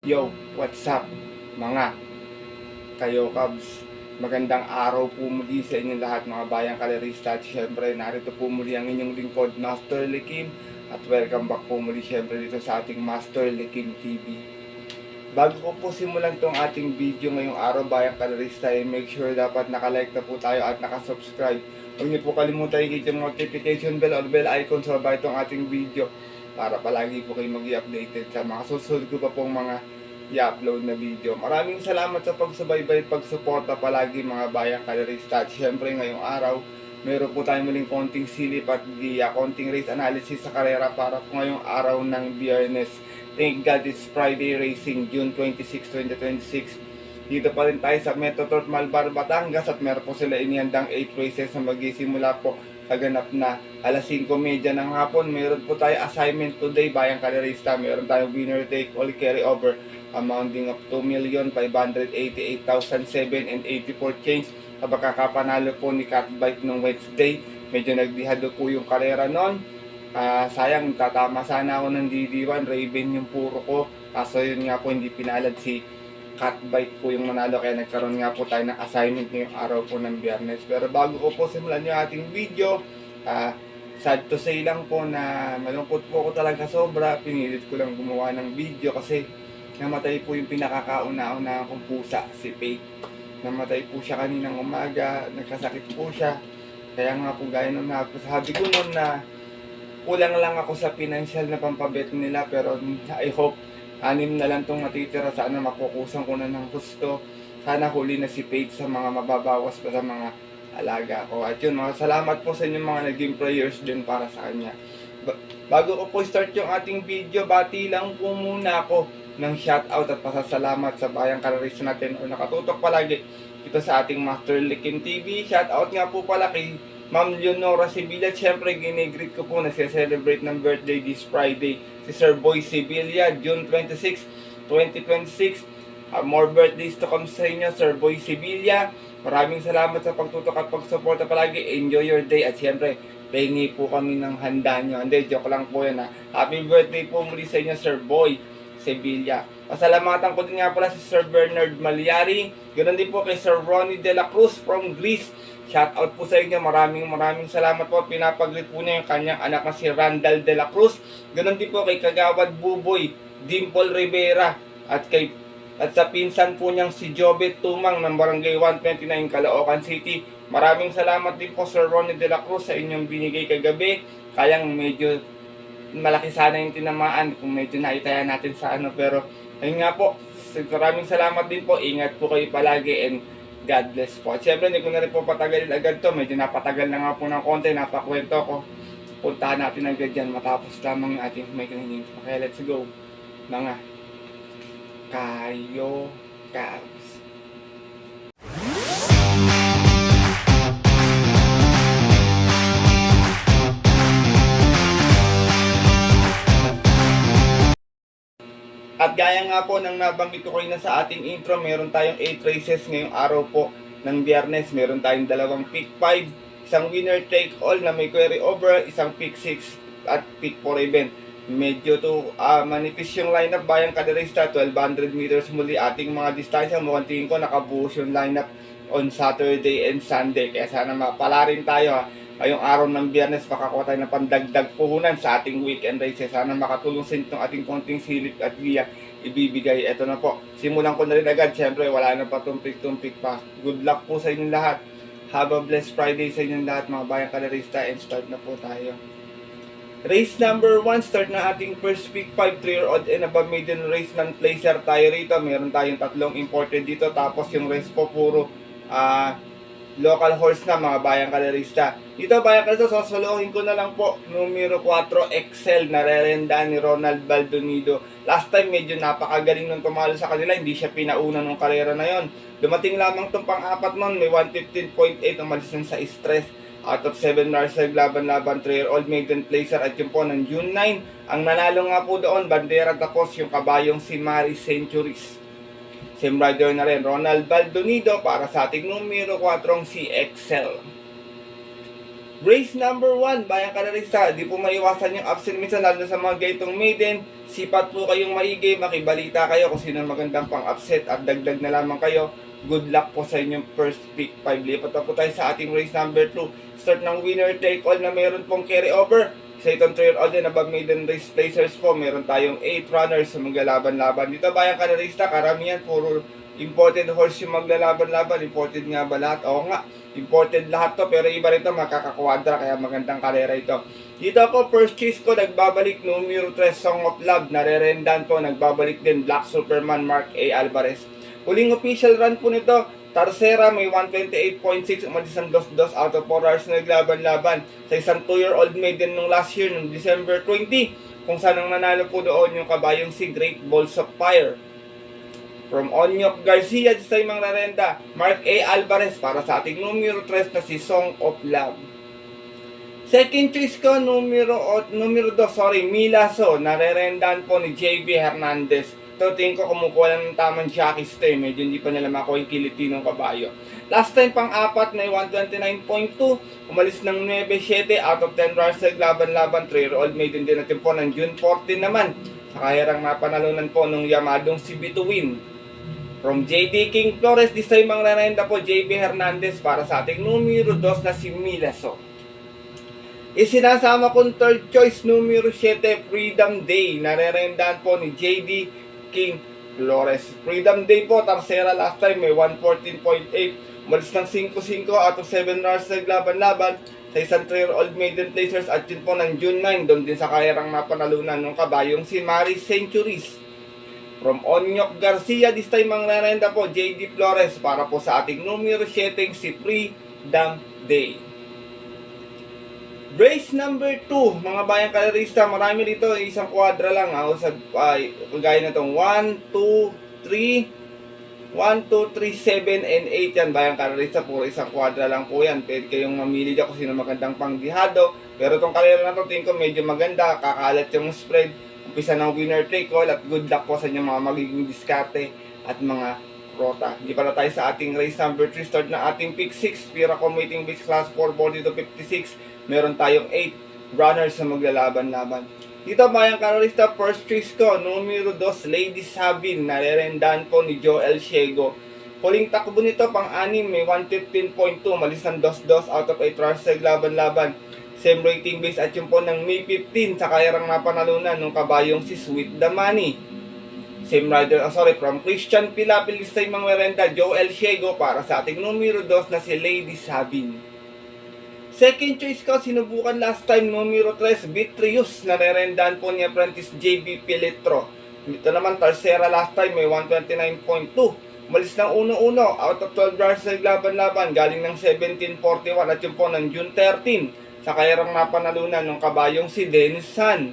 Yo, what's up mga kayo Cubs? Magandang araw po muli sa inyong lahat mga bayang kalerista. At syempre narito po muli ang inyong lingkod, Master Likim. At welcome back po muli syempre dito sa ating Master Likim TV. Bago ko po simulan tong ating video ngayong araw bayang kalerista, make sure dapat nakalike na po tayo at nakasubscribe. Huwag niyo po kalimutan i-hit yung notification bell or bell icon sa baba itong ating video para palagi po kayo mag-i-updated sa mga susunod ko pa pong mga i-upload na video. Maraming salamat sa pagsubaybay, pagsuporta palagi mga bayang kalerista. At syempre ngayong araw, meron po tayong muling konting silip at konting race analysis sa karera para po ngayong araw ng Biyernes. Thank God it's Friday Racing, June 26, 2026. Dito pa rin tayo sa Metro Turf Malbar, Batangas at meron po sila inihandang 8 races na magsisimula po kaganap na alas 5:30 ng hapon. Meron po tayo assignment today bayang kalerista. Meron tayong winner take all carry over amounting of 2,588,007.84 change sa pagkakapanalo po ni Catbite nung Wednesday. Medyo nagdihado po yung karera nun. Sayang, tatama sana ako ng DD1, Raven yung puro ko. Kaso yun nga po, hindi pinalad si Catbite po yung manalo, kaya nagkaroon nga po tayo ng assignment ngayong araw po ng Biyernes. Pero bago ko po simulan yung ating video, sad to say lang po na malungkot po ako talaga sobra. Pinilit ko lang gumawa ng video kasi namatay po yung pinakakauna-una kong pusa, si Faith. Namatay po siya kaninang umaga, nagkasakit po siya. Kaya nga po gaya nung sabi ko noon na kulang lang ako sa financial na pampabet nila, pero I hope 6 na lang itong natitira. Sana makukusan ko na ng gusto. Sana huli na si Faith sa mga mababawas pa sa mga alaga ko. At yun, mga salamat po sa inyong mga naging prayers din para sa kanya. Bago ko po start yung ating video, bati lang po muna ako ng shoutout at pasasalamat sa bayang kalerista natin o nakatutok palagi ito sa ating Master Likim TV. Shoutout nga po pala kay Ma'am Leonora Sevilla. Siyempre ginigreet ko po na siya-celebrate ng birthday this Friday si Sir Boy Sevilla, June 26, 2026. More birthdays to come sa inyo, Sir Boy Sevilla. Maraming salamat sa pagtutok at pagsuporta palagi. Enjoy your day at siyempre pahingi po kami ng handa nyo. Hindi, joke lang po yan ha. Happy birthday po muli sa inyo, Sir Boy Sevilla. Pasalamatan ko din nga pala si Sir Bernard Malyari. Ganoon din po kay Sir Ronnie De La Cruz from Greece. Shout out po sa inyo. Maraming salamat po. Pinapaglit po niya yung kanyang anak na si Randall De La Cruz. Ganoon din po kay Kagawad Buboy, Dimple Rivera at sa pinsan po niyang si Jobet Tumang ng Barangay 129 Caloocan City. Maraming salamat din po Sir Ronnie De La Cruz sa inyong binigay kagabi. Kayang medyo malaki sana yung tinamaan kung medyo naitaya natin sa pero ayun nga po, maraming salamat din po. Ingat po kayo palagi and God bless po. At syempre, hindi ko na rin po patagalin agad to. Medyo napatagal na nga po ng konti, napakwento ko. Puntahan natin agad yan matapos lamang yung ating may kaningin. Okay, let's go. Mga kayo Cubs. At gaya nga po ng nabanggit ko kayo na sa ating intro, meron tayong 8 races ngayong araw po ng Biyernes. Meron tayong dalawang pick 5, isang winner take all na may query over, isang pick 6 at pick 4 event. Medyo to manipis yung lineup bayang kalerista, 1200 meters muli ating mga distansya. Mukhang tingin ko nakabuhos yung lineup on Saturday and Sunday. Kaya sana mapala rin tayo ngayong araw ng Biyernes, makakuha tayo ng pandagdag puhunan sa ating weekend races. Sana makatulong sa itong ating konting silip at giya ibibigay. Ito na po, simulan ko na rin agad. Siyempre wala na pa tumpik-tumpik pa. Good luck po sa inyong lahat. Have a blessed Friday sa inyong lahat mga bayang kalerista, and start na po tayo. Race number 1, start na ating first pick 5, 3-year-old and above maiden race non-placer tayo rito. Meron tayong tatlong imported dito, tapos yung rest po puro local horse na mga bayang kalerista. Dito bayang kalerista, sasalohin ko na lang po numero 4 Excel na rerenda ni Ronald Baldonido. Last time medyo napakagaling nung tumalo sa kanila, hindi siya pinauna nung karera na yon. Dumating lamang itong pang-apat nun, may 115.8, umalis nun sa stress. Out of 7 Narsag, laban-laban, 3-year-old maiden placer at yun po ng June 9. Ang nanalo nga po doon, bandera tapos yung kabayong si Mary Centuries. Same rider na rin, Ronald Baldonido para sa ating numero 4 si Excel. Race number 1, bayang kanarista, di po maiwasan yung absent minsan lalo na sa mga gaitong maiden. Sipat po kayong maigi, makibalita kayo kung sino magandang pang-upset at dagdag na lamang kayo. Good luck po sa inyong first pick 5. Lipat na po tayo sa ating race number 2. Start ng winner take all na meron pong carry over. Sa itong 3-year-old din, above maiden race placers po, meron tayong 8 runners sa maglalaban-laban. Dito bayang kanarista, karamihan puro imported horse yung maglalaban-laban. Imported nga ba lahat? Oo nga, imported lahat to, pero iba rito makakakwadra, kaya magandang karera ito. Dito ako, first choice ko, nagbabalik numero 3, Song of Love, narerendan po, nagbabalik din Black Superman, Mark A. Alvarez. Huling official run po nito, Tarsera, may 128.6, umalis ang 2 out of 4 hours na naglaban-laban sa isang 2-year-old maiden nung last year, nung December 20, kung saan ang nanalo po doon yung kabayong si Great Balls of Fire. From Onyok Garcia, sa imang narenda, Mark A. Alvarez para sa ating numero 3 na si Song of Love. Second choice ko, numero 2, Milaso, narerendan po ni JB Hernandez. Ito, tingin ko kumukuha lang ng tamang jockey stay. Medyo hindi pa nila makuha yung kiliti ng kabayo. Last time pang-apat na 129.2. Umalis ng 9-7 out of 10 runs sa laban-laban. 3-year-old maiden din natin po ng June 14 naman. Sa kahirang napanalunan po nung Yamadong si Bituin. From JD King Flores, this time ang nanenda po JB Hernandez para sa ating numero 2 na si Milaso. Isinasama kong third choice, numero 7, Freedom Day. Narerendahan po ni JD King Flores. Freedom Day po, Tarsera last time, may 114.8. Umalis ng 5-5 out of 7 runs sa laban-laban sa isang 3-year-old maiden placers at yun po ng June 9, doon din sa kahirang napanalunan ng kabayong si Maris Centuries. From Onyok Garcia, this time ang narenda po, JD Flores para po sa ating numero 7, si Freedom Day. Race number 2, mga bayang kalerista, marami dito, isang kwadra lang, kagaya na itong 1, 2, 3, 7, and 8 yan, bayang kalerista, puro isang kwadra lang po yan. Pwede kayong mamili dyan kung sino magandang panggihado, pero itong kalera na ito, tingin ko medyo maganda, kakalat yung spread, umpisa ng winner take all, at good luck po sa inyo mga magiging diskarte at mga rota. Hindi pala tayo sa ating race number 3, start na ating pick 6, Pira Commuting Base Class 440 to 56, meron tayong 8 runners na maglalaban-laban. Dito bayang karolista, first choice ko, numero 2, Lady Sabin, narerendahan po ni Joel Ciego. Huling takbo nito, pang-anim, may 115.2, malis ng 2 out of 8 runners sa laban-laban. Same rating base at yung po ng May 15, sa kayarang napanalunan ng kabayong si Sweet the Money. Same rider, from Christian Pilapil, this time ang merenda, Joel Ciego para sa ating numero 2 na si Lady Sabin. Second choice ko, sinubukan last time, numero 3, Vitrius, narerendahan po ni Apprentice JB Piletro. Ito naman, Tarsera last time, may 129.2. Umalis ng 1-1, out of 12 runs sa laban-laban, galing ng 17.41 at yung po ng June 13, sa kayarang napanalunan ng kabayong si Dennis San.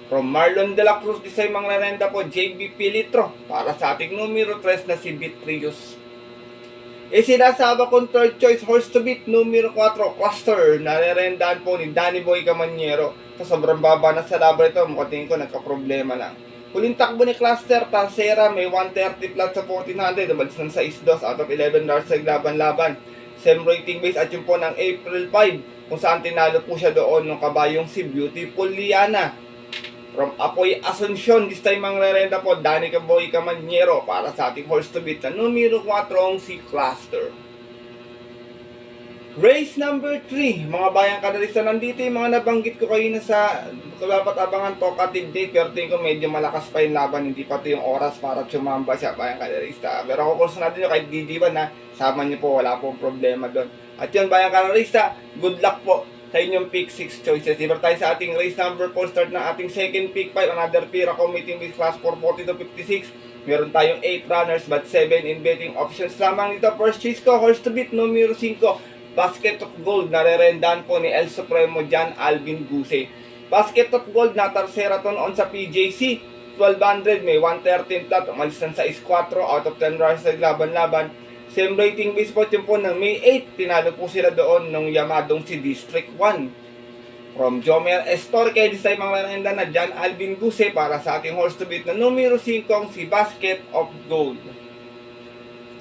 From Marlon de la Cruz, disay mang narenda po, JB Piletro, para sa ating numero 3 na si Vitrius. Sinasaba kong third choice, horse to beat, numero 4, Cluster, narerendahan po ni Danny Boy Camaniero. So, sobrang baba na sa laban ito, mukhang ko nagka-problema lang. Huling takbo ni Cluster, Tarsera, may 130 plus sa 1400, umalis ng 6-2 out of 11 runs sa laban-laban. Same rating base at yung po ng April 5, kung saan tinalo po siya doon ng kabayong si Beautiful Liana. From Apoy Asuncion, this time ang rerenda po, Danny Boy Camaniero para sa ating horse to beat na numero 4, si Cluster. Race number 3, mga bayang kadarista, nandito yung mga nabanggit ko kayo na sa dapat abangan talkative date, pero tingin ko medyo malakas pa yung laban, hindi pa ito yung oras para sumamba siya, bayang kadarista. Pero kukurso natin nyo kahit didiban na, sama nyo po, wala pong problema doon. At yun, bayang kadarista, good luck po sa inyong pick 6 choices. Diba tayo sa ating race number 4, start na ating second pick 5, another Pira Commuting Base Class 440 to 56. Meron tayong 8 runners but 7 in betting options lamang dito. First choice ko, horse to beat, numero 5, Basket of Gold, narerendahan po ni El Supremo John Alvin Guse. Basket of Gold, natarsera to noon sa PJC, 1200, may 113 flat, umalis ng 6-4 out of 10 runners sa laban-laban. Same rating base po yung po ng May 8, tinalo po sila doon nung Yamadong si District 1. From Jomer Estorque, this time ang nananda na John Alvin Guse para sa ating horse to beat na numero 5, si Basket of Gold.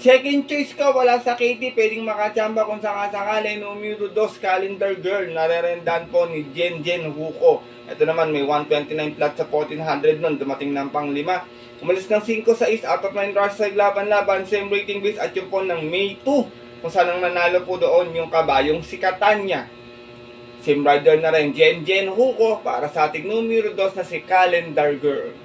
Second choice ka, wala sa KT, pwedeng makachamba kung sakasakali. Numero 2, Calendar Girl, narerendahan po ni Jen Huko. Ito naman, may 129 flat sa 1400 nun, dumating ng pang 5. Umalis ng 5 sa is out of 9 rush sa laban-laban, same rating base at yung po ng May 2. Kung saan ang nanalo po doon yung kabayong si Katanya. Same rider na rin, Jen Huko, para sa ating numero 2 na si Calendar Girl.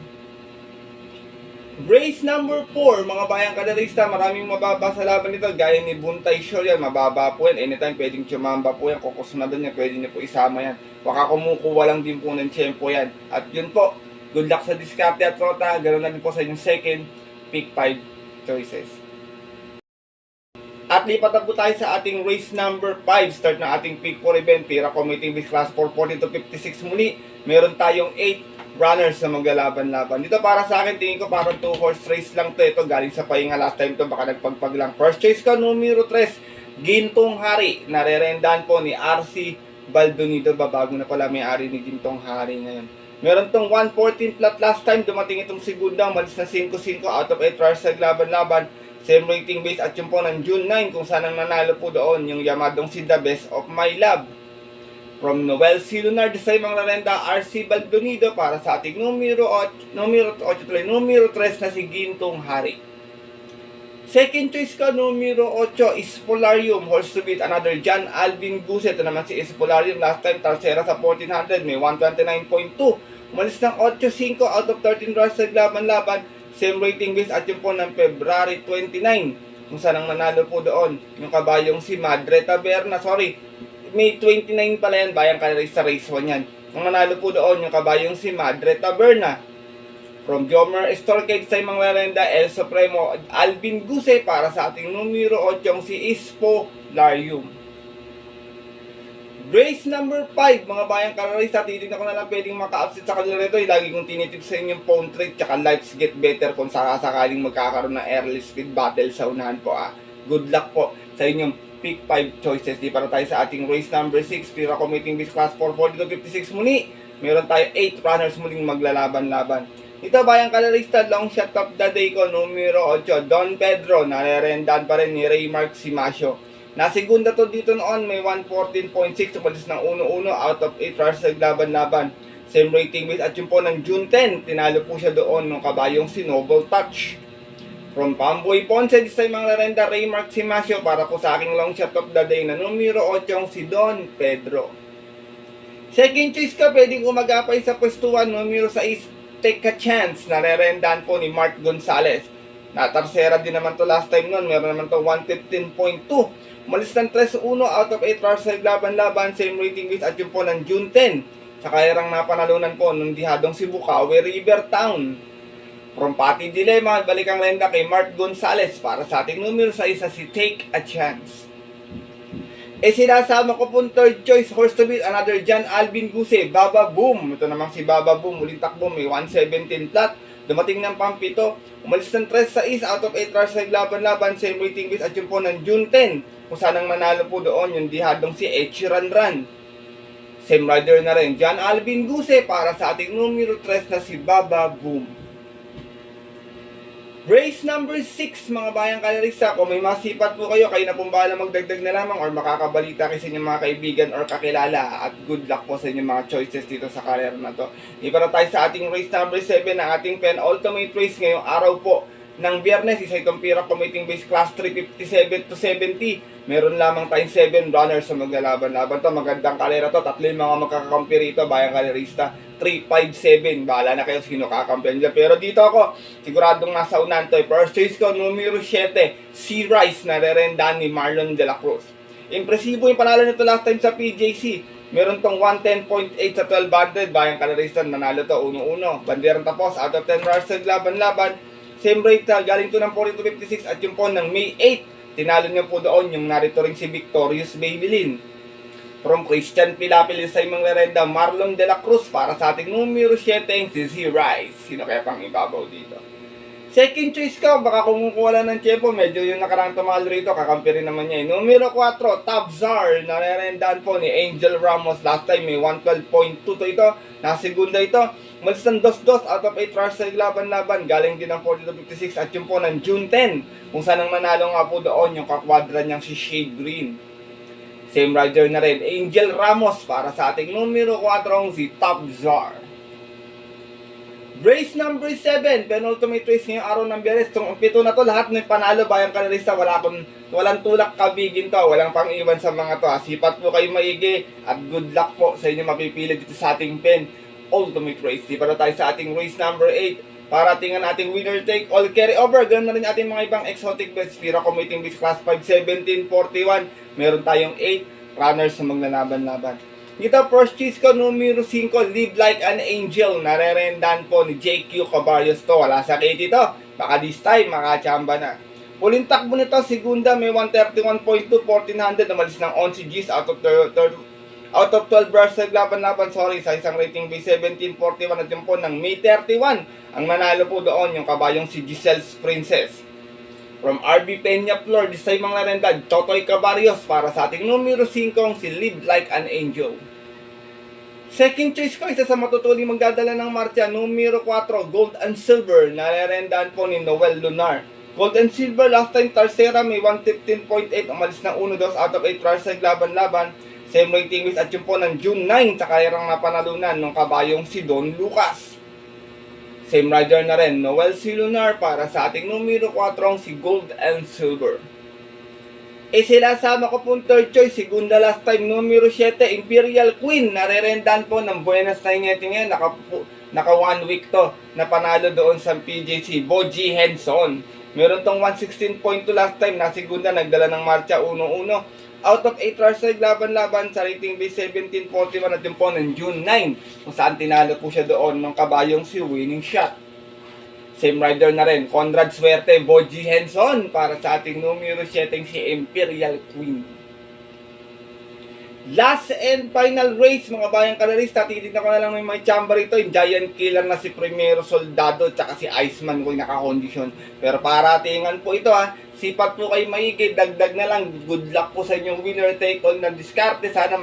Race number 4, mga bayang kadarista, maraming mababa sa laban nito, gaya ni Buntay Shore yan, mababa po yan, anytime pwedeng chumamba po yan, kukusunadan niya, pwede niyo po isama yan, baka kumukuha lang din po ng tiyempo yan, at yun po, good luck sa diskarte at rota, ganoon na din po sa inyong second pick 5 choices. At lipat na po tayo sa ating race number 5, start na ating pick 4 event, Pira Committee Base Class 440 to 56 muli, meron tayong 8 runners na maglalaban-laban. Dito para sa akin, tingin ko parang 2-horse race lang to. Ito galing sa pahinga last time to, baka nagpagpag lang. First choice ko, numero 3, Gintong Hari. Narerendahan po ni RC Baldonido. Babago na pala may-ari ni Gintong Hari ngayon. Meron tong 114 flat last time. Dumating itong segunda, malis na 5-5 out of 8 runners sa laban-laban. Same rating base at yung po ng June 9 kung saan ang nanalo po doon yung yamadong si The Best of My Love. From Noel C. Lunard sa mga rarenda, RC Baldonido para sa ating numero 3 na si Gintong Hari. Second choice ka, numero 8, Espolarium, horse to beat, another John Alvin Guse. Ito naman si Espolarium, last time Tarsera sa 1400, may 129.2. Umalis ng 8-5 out of 13 runs sa laban-laban, same rating base at yung po ng February 29, kung saan ang nanalo po doon, yung kabayong si Madre Taberna, May 29 pala yan, bayang kalarista race 1 yan. Ang nanalo po doon yung kabayong si Madre Taberna. From Jomer Storcade sa mga renda, El Supremo, Alvin Guse para sa ating numero 8 si Espolarium. Race number 5, mga bayang kalarista, titignan ko na lang pwedeng maka-upset sa kanila nito. Lagi kong tinitip sa inyong phone trick, tsaka lives get better kung sakasakaling magkakaroon ng early speed battle sa unahan po. Good luck po sa inyong pick 5 choices. Di para tayo sa ating race number 6, Pira Committing Base Class 440 to 56 muli. Meron tayo 8 runners muling maglalaban-laban. Ito bayang kalarista, long shot of the day ko, numero 8, Don Pedro. Narerendahan pa rin ni Raymark Simasio. Nasigunda to dito noon, may 114.6, umalis ng 1-1 out of 8 runners naglaban-laban. Same rating base at yung po ng June 10, tinalo po siya doon ng kabayong si Noble Touch. From Pamboy Ponce, sa mga renda, Raymark Simasio para po sa aking long shot of the day na numero 8 si Don Pedro. Second choice ka, pwedeng umagapay sa pwestuhan, numero 6, Take a Chance, narerendahan po ni Mark Gonzalez. Natarsera din naman to last time nun, meron naman to 115.2. Umalis ng 3-1 out of 8 runs sa laban-laban, same rating base at yung po ng June 10. Sa kairang napanalunan po nung dihadong si Bukawi River Town. From Pati Dilema, balik ang renda kay Mark Gonzalez para sa ating numero sa isa si Take a Chance. Sinasama ko pong third choice, horse to beat, another John Alvin Guse, Baba Boom. Ito naman si Baba Boom, muling takbo, may 117 flat. Dumating ng pampito, umalis ng 3 sa is out of 8 runs sa laban-laban, same rating base at yung po ng June 10. Kung saan ang manalo po doon yung dihadong si Echiran Ran. Same rider na rin, John Alvin Guse para sa ating numero 3 na si Baba Boom. Race number 6, mga bayang kalarista, kung may masipat po kayo na pong bahala magdagdag na lamang or makakabalita kayo sa inyong mga kaibigan or kakilala, at good luck po sa inyong mga choices dito sa career na to. Ipara tayo sa ating race number 7, ang ating penultimate race ngayong araw po ng Biyernes, isa itong Pira Committing Base Class 357 to 70. Meron lamang tayong 7 runners sa maglalaban-laban to. Magandang kalera to, tatlo yung mga magkakampi rito, bayang kalerista. 357, bahala na kayo sino kakampihan dyan. Pero dito ako, siguradong nasa unan to. First choice ko, numero 7, Sea Rice, narerendahan ni Marlon De La Cruz. Impresibo yung panalo nito last time sa PJC. Meron tong 110.8 sa 1200, bayang kalerista, nanalo to, 1-1. Banderang tapos, out of 10 runners sa laban-laban. Same rate, galing to ng 40-56 at yung po ng May 8. Tinalo niya po doon yung narito rin si Victorious Babylin. From Christian Pilapil sa imong lerenda, Marlon De La Cruz para sa ating numero 7, si Sea Rice. Sino kaya pang ibabaw dito? Second choice ko, baka kumukuha lang ng tiyempo, medyo yung nakarang tumalo rito, kakampi rin naman niya. Numero 4, Tabzar, narerendahan po ni Angel Ramos. Last time may 112.2 to ito, nasigunda ito. Umalis ng 2-2 out of 8 runs sa laban-laban. Galing din ng 42-56 at yun po ng June 10. Kung saan ang nanalo nga po doon yung kakwadra niyang si Shade Green. Same rider na rin, Angel Ramos para sa ating numero 4 si Top Czar. Race number 7, penultimate race ngayong araw ng Biyernes. Itong pito na to, lahat may panalo bayang kalarista. Walang tulak kabigin to, walang pang-iwan sa mga to. Sipat po kayo maigi at good luck po sa inyo mapipili dito sa ating ultimate race. Di para tayo sa ating race number 8. Para tingnan ating winner take all carry over. Ganoon na rin ating mga ibang exotic bets. Spira Commuting Bets Class 5, 1741. Meron tayong 8 runners na maglalaban-laban. Dito, first choice ko, numero 5, Live Like an Angel. Narerendan po ni JQ Cabarrios to. Wala sakit ito. Baka this time, makachamba na. Puling takbo nito, segunda, may 131.2, 1400. Namalis ng 11 Gs out of 12 brush sa laban-laban, sa isang rating base 1741 at yung po ng May 31. Ang nanalo po doon, yung kabayong si Giselle's Princess. From RB Peña Flor, this time mga narendad, Totoy Cabarrios para sa ating numero 5, si Live Like an Angel. Second choice ko, isa sa matutuling magdadala ng marcha, numero 4, Gold and Silver, narerendaan po ni Noel Lunar. Gold and Silver, last time Tercera, may 115.8, umalis ng 1-2 out of 8 runs sa laban-laban. Same rating at yun po ng June 9 sa karerang napanalunan ng kabayong si Don Lucas. Same rider na rin, Noel C. Lunar para sa ating numero 4, si Gold and Silver. Sila sama ko pong third choice, segunda last time, numero 7, Imperial Queen. Narerendan po ng Buenas Aires ngayon, naka 1 week to, na panalo doon sa PJC, Boji Henson. Meron tong 116.2 last time, na segunda, nagdala ng marcha 1-1. Out of 8 runs sa laban-laban sa rating base 1741 at yung po ng June 9 kung saan tinalo po siya doon ng kabayong si Winning Shot. Same rider na rin, Conrad Suerte, Boji Henson para sa ating numero 7 si Imperial Queen. Last and final race mga bayang kalarista, titignan ko na lang may chamba rito, yung giant killer na si Primero Soldado tsaka si Iceman kung nakakondisyon. Pero paratingan po ito sipat po kayo maigi, dagdag na lang, good luck po sa inyong winner take all na diskarte. Sana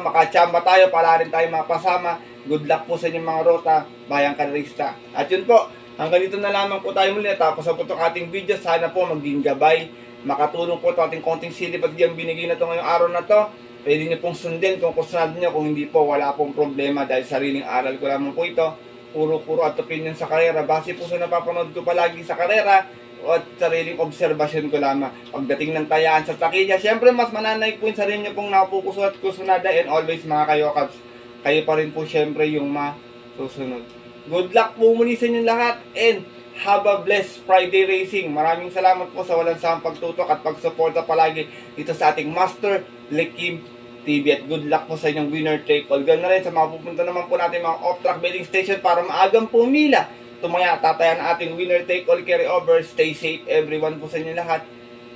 makachamba tayo, pala rin tayo mapasama. Good luck po sa inyong mga rota, bayang kalarista. At yun po, hanggang dito na lamang po tayo muli. Tapos po itong ating video, sana po maging gabay, makatulong po ito ating konting silip at yung binigay na ito ngayong araw na to. Pwede nyo pong sundin kung kusunod nyo, kung hindi po, wala pong problema dahil sariling aral ko lamang po ito. Puro at opinion sa karera, base po sa napapanood ko palagi sa karera at sariling obserbasyon ko lamang. Pagdating ng tayaan sa takilya, syempre mas mananaig po yung sarili nyo pong napupuso at kusunada, and always mga kayokabs, kayo pa rin po syempre yung masusunod. Good luck po muli sa inyo lahat and have a blessed Friday racing. Maraming salamat po sa walang sawang pagtutok at pagsuporta palagi dito sa ating Master Lekim TV at good luck po sa inyong winner take all. Ganoon na rin sa mga pupunta naman po natin mga off-track betting station para maagang pumila. Tumaya, tatayan ang ating winner take all carry over. Stay safe everyone po sa inyo lahat.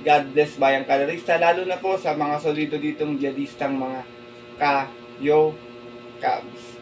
God bless bayang kalarista, lalo na po sa mga solido ditong jihadistang mga kayo Cubs.